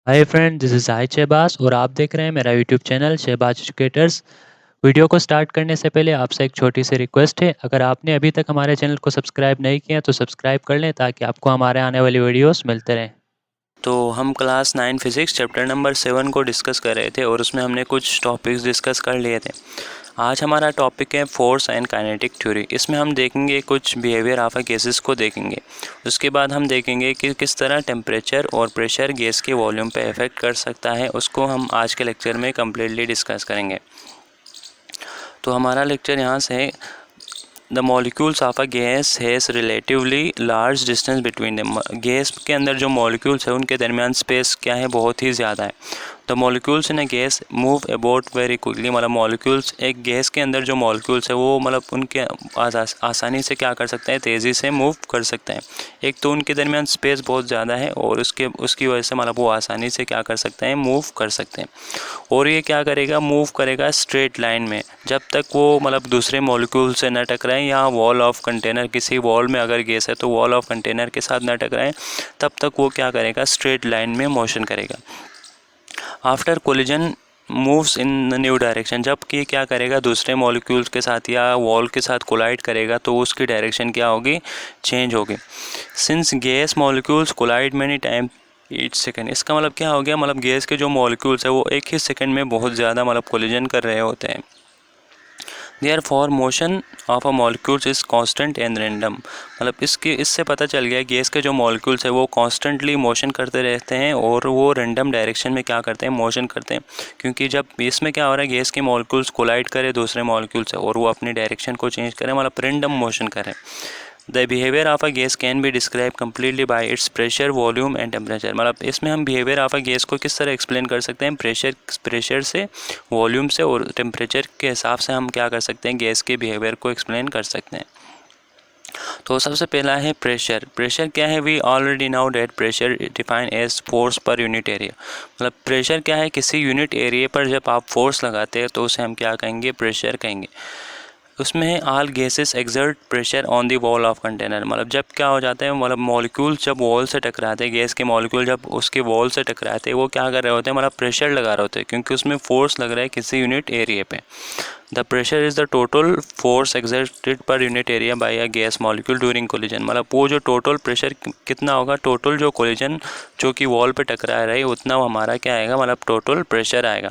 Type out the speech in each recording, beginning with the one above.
Hi friend, this is Sahid Shahbaz और आप देख रहे हैं मेरा YouTube channel Shahbaz educators. Video को स्टार्ट करने से पहले आपसे एक छोटी सी रिक्वेस्ट है, अगर आपने अभी तक हमारे चैनल को सब्सक्राइब नहीं किया तो सब्सक्राइब कर लें ताकि आपको हमारे आने वाली वीडियोस मिलते रहें। तो हम क्लास 9 फिज़िक्स चैप्टर नंबर 7 को डिस्कस कर रहे थे और उसमें हमने कुछ टॉपिक्स डिस्कस कर लिए थे। आज हमारा टॉपिक है फोर्स एंड काइनेटिक थ्योरी। इसमें हम देखेंगे कुछ बिहेवियर ऑफ गैसेस को देखेंगे। उसके बाद हम देखेंगे कि किस तरह टेम्परेचर और प्रेशर गैस के वॉल्यूम पे इफ़ेक्ट कर सकता है, उसको हम आज के लेक्चर में कम्प्लीटली डिस्कस करेंगे। तो हमारा लेक्चर यहाँ से the molecules of a gas has relatively large distance between them. Gas के अंदर जो मॉलिक्यूल्स है उनके दरमियान स्पेस क्या है, बहुत ही ज़्यादा है। The molecules in a gas move about very quickly. मतलब मॉलिक्यूल्स, एक गैस के अंदर जो मॉलिक्यूल्स है वो मतलब उनके आसानी से क्या कर सकते हैं, तेज़ी से मूव कर सकते हैं। एक तो उनके दरमियान स्पेस बहुत ज़्यादा है और उसकी वजह से मतलब वो आसानी से क्या कर सकते हैं, मूव कर सकते हैं। और ये क्या करेगा, मूव करेगा स्ट्रेट लाइन में, जब तक वो मतलब दूसरे मॉलिक्यूल से न टकराएं या वॉल ऑफ कंटेनर, किसी वॉल में अगर गैस है तो वॉल ऑफ कंटेनर के साथ न टकराएं, तब तक वो क्या करेगा, स्ट्रेट लाइन में मोशन करेगा। After collision moves in new direction. जबकि क्या करेगा, दूसरे मॉलिक्यूल्स के साथ या वॉल के साथ कोलाइड करेगा तो उसकी डायरेक्शन क्या होगी, चेंज होगी। Since gas molecules collide many time each second. इसका मतलब क्या हो गया, मतलब गैस के जो मॉलिक्यूल्स है वो एक ही सेकेंड में बहुत ज़्यादा मतलब कोलिजन कर रहे होते हैं। Therefore motion of a molecules is constant and random. मतलब इससे पता चल गया गैस के जो मॉलिक्यूल्स है वो कॉन्स्टेंटली मोशन करते रहते हैं और वो रैंडम डायरेक्शन में क्या करते हैं, मोशन करते हैं। क्योंकि जब इसमें क्या हो रहा है, गैस के मॉलिक्यूल्स कोलाइड करे दूसरे मॉलिक्यूल से और वो अपनी डायरेक्शन को चेंज करें, मतलब रैंडम मोशन करें। The behaviour of a gas can be describe completely bye it's pressure, volume and temperature. मतलब इसमें हम बिहेवियर ऑफ अ गैस को किस तरह एक्सप्लेन कर सकते हैं, प्रेशर से, वॉल्यूम से और टेम्परेचर के हिसाब से हम क्या कर सकते हैं, गैस के बिहेवियर को एक्सप्लेन कर सकते हैं। तो सबसे पहला है प्रेशर। प्रेशर क्या है, we already now that pressure define as force per unit area. मतलब प्रेशर क्या है, किसी यूनिट एरिया पर जब आप फोर्स लगाते हैं तो उसे हम क्या कहेंगे, प्रेशर कहेंगे। उसमें all gases exert pressure on the wall of container. मतलब जब क्या हो जाता है, मतलब मॉलिक्यूल जब वॉल से टकराते हैं, गैस के मॉलिक्यूल जब उसके वॉल से टकराते हैं वो क्या कर रहे होते हैं, मतलब प्रेशर लगा रहे होते हैं, क्योंकि उसमें फोर्स लग रहा है किसी यूनिट एरिया पे। The pressure is the total force exerted पर unit area bye a gas molecule during collision. मतलब वो जो टोटल प्रेशर कितना होगा, टोटल जो कोलिजन जो कि वॉल पे टकरा रहा है उतना हमारा क्या आएगा, मतलब टोटल प्रेशर आएगा।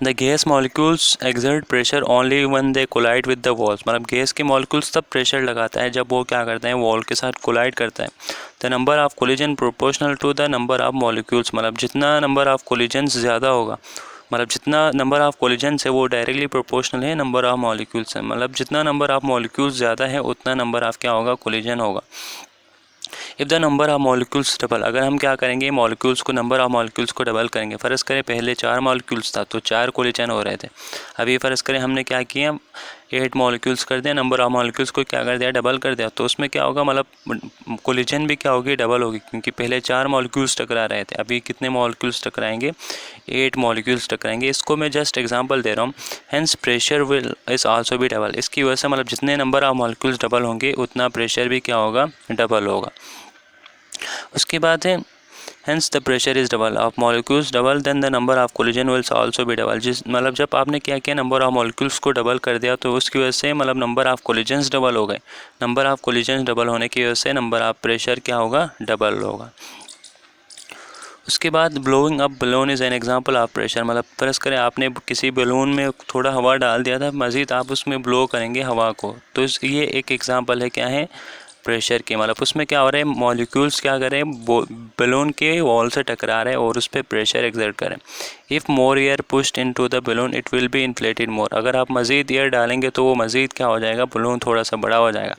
The gas molecules exert pressure only when they collide with the walls. मतलब गैस के मॉलिक्यूल्स तब प्रेशर लगाता है जब वो क्या करते हैं, वॉल के साथ कोलाइड करता है। The number of collision proportional to the number of molecules. मतलब जितना नंबर ऑफ कोलिजन्स ज़्यादा होगा, मतलब जितना नंबर ऑफ कोलिजन्स है वो डायरेक्टली प्रोपोर्शनल है नंबर ऑफ मॉलिक्यूल्स है। मतलब जितना नंबर ऑफ मॉलिक्यूल्स ज़्यादा है उतना नंबर ऑफ क्या होगा, कोलिजन होगा। If the number of molecules double. अगर हम क्या करेंगे, मॉलिक्यूल्स को, नंबर ऑफ मॉलिक्यूल्स को डबल करेंगे। फ़र्ज़ करें पहले 4 मॉलिक्यूल्स था तो 4 कोलिजन हो रहे थे। अभी फ़र्ज़ करें हमने क्या किया, 8 मॉलिक्यूल्स कर दिया, नंबर ऑफ मॉलिक्यूल्स को क्या कर दिया, डबल कर दिया। तो उसमें क्या होगा, मतलब कोलिजन भी क्या होगी, डबल होगी, क्योंकि पहले 4 मॉलिक्यूल्स टकरा रहे थे, अभी कितने मॉलिक्यूल्स टकराएंगे, 8 मॉलिक्यूल्स टकराएंगे। इसको मैं जस्ट एग्जांपल दे रहा हूँ। Hence pressure will is also भी डबल। इसकी वजह से मतलब जितने नंबर ऑफ मॉलिक्यूल्स डबल होंगे उतना प्रेशर भी क्या होगा, डबल होगा। उसके बाद है hence the pressure is double of molecules double then the number of collision wills also भी डबल। जिस मतलब जब आपने क्या किया, नंबर ऑफ मॉलिक्यूल्स को डबल कर दिया तो उसकी वजह से मतलब नंबर ऑफ कोलिजन्स डबल हो गए। नंबर ऑफ कोलिजन्स डबल होने की वजह से नंबर ऑफ प्रेशर क्या होगा, डबल होगा। उसके बाद blowing up balloon is an example of pressure. मतलब फ़र्ज़ करें आपने किसी बलून में थोड़ा हवा डाल दिया था, मज़ीद आप उसमें ब्लो करेंगे हवा को, तो ये एक एग्जांपल है क्या है, प्रेशर की। मतलब उसमें क्या हो रहा है, मॉलिक्यूल्स क्या कर रहे हैं, बलून के वॉल से टकरा रहे हैं और उस पर प्रेशर एक्सर्ट करें। If more air pushed into the balloon it will be inflated more. अगर आप मज़ीद एयर डालेंगे तो वो मज़ीद क्या हो जाएगा, बलून थोड़ा सा बड़ा हो जाएगा।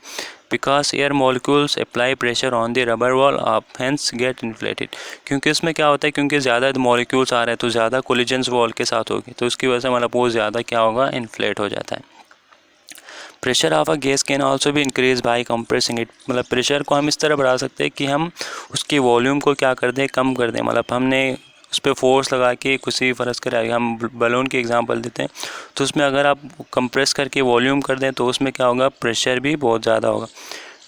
Because air molecules apply pressure on the rubber wall of hence get inflated. क्योंकि इसमें क्या होता है, क्योंकि ज़्यादा मॉलिक्यूल्स आ रहे हैं तो ज़्यादा कोलिजन्स वॉल के साथ होगी, तो उसकी वजह से मतलब वो ज़्यादा क्या होगा, इन्फ्लेट हो जाता है। Pressure of a gas can also भी इंक्रीज बाई कंप्रेसिंग इट। मतलब प्रेशर को हम इस तरह बढ़ा सकते हैं कि हम उसकी वॉल्यूम को क्या कर दें, कम कर दें। मतलब हमने उस पर फोर्स लगा के किसी फ़र्ज़ करें, हम बलून की एग्जांपल देते हैं, तो उसमें अगर आप कंप्रेस करके वॉल्यूम कर दें तो उसमें क्या होगा, प्रेशर भी बहुत ज़्यादा होगा।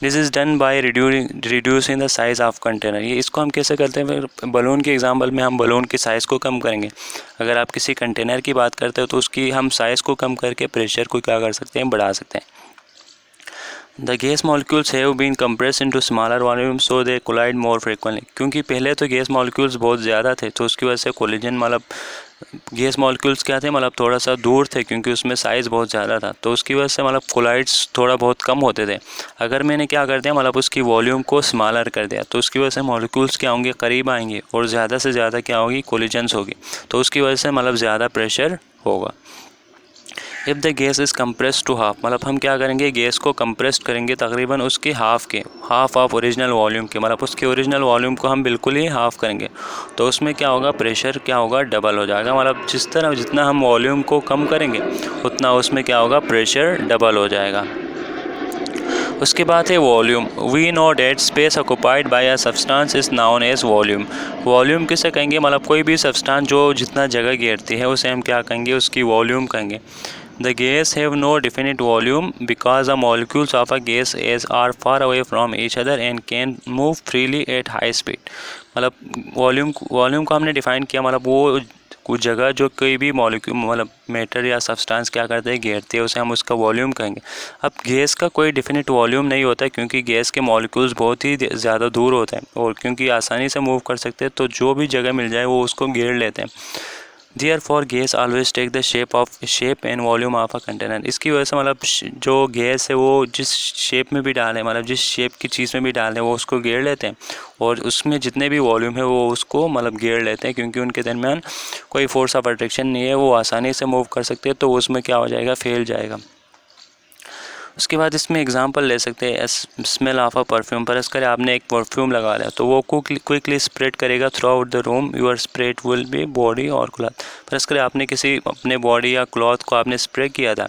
This is done by reducing the size of container. ये इसको हम कैसे करते हैं? बलून के एग्जांपल में हम बलून की साइज़ को कम करेंगे। अगर आप किसी कंटेनर की बात करते हो तो उसकी हम साइज़ को कम करके प्रेशर को क्या कर सकते हैं? बढ़ा सकते हैं। The gas molecules have been compressed into smaller volumes so they collide more frequently। क्योंकि पहले तो गैस मॉलिक्यूल्स बहुत ज़्यादा थे तो उसकी वजह से कोलिजन मतलब गैस मॉलिक्यूल्स क्या थे, मतलब थोड़ा सा दूर थे क्योंकि उसमें साइज़ बहुत ज़्यादा था, तो उसकी वजह से मतलब कोलाइड्स थोड़ा बहुत कम होते थे। अगर मैंने क्या कर दिया, मतलब उसकी वॉल्यूम को स्मॉलर कर दिया तो उसकी वजह से मॉलिक्यूल्स क्या होंगे? करीब आएंगे और ज़्यादा से ज़्यादा क्या होगी? कोलिजन्स होगी, तो उसकी वजह से मतलब ज़्यादा प्रेशर होगा। If the gas is compress to half, मतलब हम क्या करेंगे? गैस को कंप्रेस्ड करेंगे तकरीबन उसके हाफ ऑफ ओरिजिनल वॉल्यूम के, मतलब उसके ओरिजिनल वॉल्यूम को हम बिल्कुल ही हाफ करेंगे, तो उसमें क्या होगा? प्रेशर क्या होगा? डबल हो जाएगा। मतलब जितना हम वॉल्यूम को कम करेंगे उतना उसमें क्या होगा? प्रेशर डबल हो जाएगा। उसके बाद है volume. We know that space occupied by a substance is known as volume. Volume किसे कहेंगे? मतलब कोई भी सब्सटेंस जो जितना जगह घेरती है उसे हम क्या कहेंगे? उसकी वॉल्यूम कहेंगे। The gas have no definite volume because the molecules of a gas are far away from each other and can move freely at high speed। मतलब वॉल्यूम को हमने डिफाइन किया, मतलब वो कुछ जगह जो कोई भी मॉलिक्यूल मतलब मैटर या सब्सटेंस क्या करते हैं? घेरते हैं, उसे हम उसका वॉल्यूम कहेंगे। अब गैस का कोई डेफिनेट वॉल्यूम नहीं होता क्योंकि गैस के मॉलिक्यूल्स बहुत ही ज़्यादा दूर होते हैं और क्योंकि आसानी से मूव कर सकते हैं तो जो भी जगह मिल जाए वो उसको घेर लेते हैं। Therefore gas always take the shape and volume of a container। इसकी वजह से मतलब जो गैस है वो जिस शेप में भी डालें, मतलब जिस शेप की चीज़ में भी डालें वो उसको घेर लेते हैं और उसमें जितने भी वॉल्यूम है वो उसको मतलब घेर लेते हैं क्योंकि उनके दरमियान कोई फोर्स ऑफ अट्रैक्शन नहीं है, वो आसानी से मूव कर सकते हैं, तो उसमें क्या हो जाएगा? फैल जाएगा। उसके बाद इसमें एग्जांपल ले सकते हैं स्मेल ऑफ अ परफ्यूम। पर इसके आपने एक परफ्यूम लगा लिया तो वो क्विकली स्प्रेड करेगा through out the room. Your spread will be body और क्लॉथ। पर इसके आपने किसी अपने बॉडी या क्लॉथ को आपने स्प्रे किया था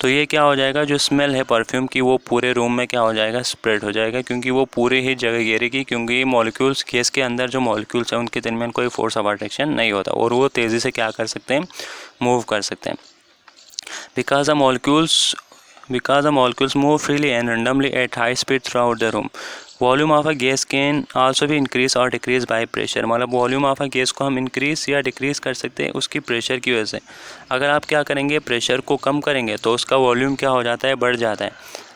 तो ये क्या हो जाएगा? जो स्मेल है परफ्यूम की वो पूरे रूम में क्या हो जाएगा? स्प्रेड हो जाएगा क्योंकि वो पूरे ही जगह घेरेगी, क्योंकि मॉलिक्यूल्स गैस के अंदर जो मॉलिक्यूल्स हैं उनके दरमियान कोई फोर्स ऑफ अट्रैक्शन नहीं होता और वो तेज़ी से क्या कर सकते हैं? मूव कर सकते हैं। Because the molecules move freely and randomly at high speed throughout the room। Volume of a gas can also भी इंक्रीज और डिक्रीज बाय प्रेशर। मतलब वॉल्यूम ऑफ अ गैस को हम इंक्रीज या डिक्रीज कर सकते हैं उसकी प्रेशर की वजह से। अगर आप क्या करेंगे? प्रेशर को कम करेंगे तो उसका वॉल्यूम क्या हो जाता है? बढ़ जाता है।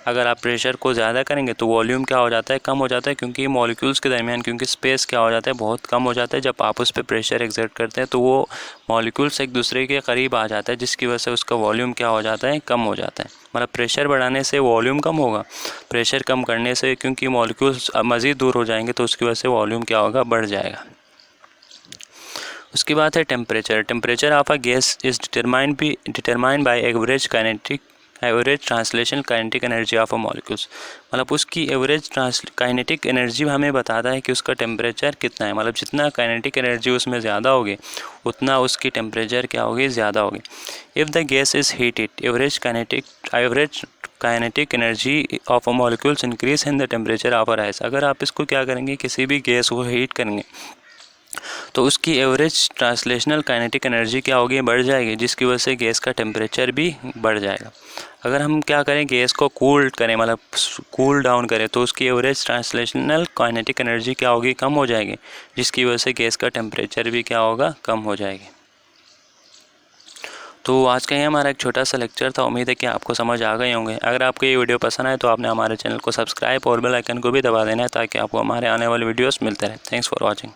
अगर आप प्रेशर को ज़्यादा करेंगे तो वॉल्यूम क्या हो जाता है? कम हो जाता है, क्योंकि मॉलिक्यूल्स के दरमियान क्योंकि स्पेस क्या हो जाता है? बहुत कम हो जाता है। जब आप उस पर प्रेशर एक्सर्ट करते हैं तो वो मॉलिक्यूल्स एक दूसरे के करीब आ जाता है जिसकी वजह से उसका वॉल्यूम क्या हो जाता है? कम हो जाता है। मतलब प्रेशर बढ़ाने से वॉल्यूम कम होगा, प्रेशर कम करने से क्योंकि मॉलिक्यूल्स मज़ीद दूर हो जाएंगे तो उसकी वजह से वॉल्यूम क्या होगा? बढ़ जाएगा। उसकी बात है temperature. Temperature of a gas is determined by average translational kinetic energy of a molecules. मतलब उसकी एवरेज काइनेटिक एनर्जी हमें बताता है कि उसका टेम्परेचर कितना है। मतलब जितना काइनेटिक एनर्जी उसमें ज़्यादा होगी उतना उसकी टेम्परेचर क्या होगी? ज़्यादा होगी। If the gas is heated average kinetic energy of a molecules increase in the temperature of a rice. अगर आप इसको क्या करेंगे? किसी भी गैस को हीट करेंगे तो उसकी एवरेज ट्रांसलेशनल काइनेटिक एनर्जी क्या होगी? बढ़ जाएगी, जिसकी वजह से गैस का टेम्परेचर भी बढ़ जाएगा। अगर हम क्या करें? गैस को कूल करें, मतलब कूल डाउन करें, तो उसकी एवरेज ट्रांसलेशनल काइनेटिक एनर्जी क्या होगी? कम हो जाएगी, जिसकी वजह से गैस का टेम्परेचर भी क्या होगा? कम हो जाएगी। तो आज का ये हमारा एक छोटा सा लेक्चर था। उम्मीद है कि आपको समझ आ गए होंगे। अगर आपको ये वीडियो पसंद आए तो आपने हमारे चैनल को सब्सक्राइब और बेल आइकन को भी दबा देना है ताकि आपको हमारे आने वाले वीडियोस मिलते रहे। Thanks for watching.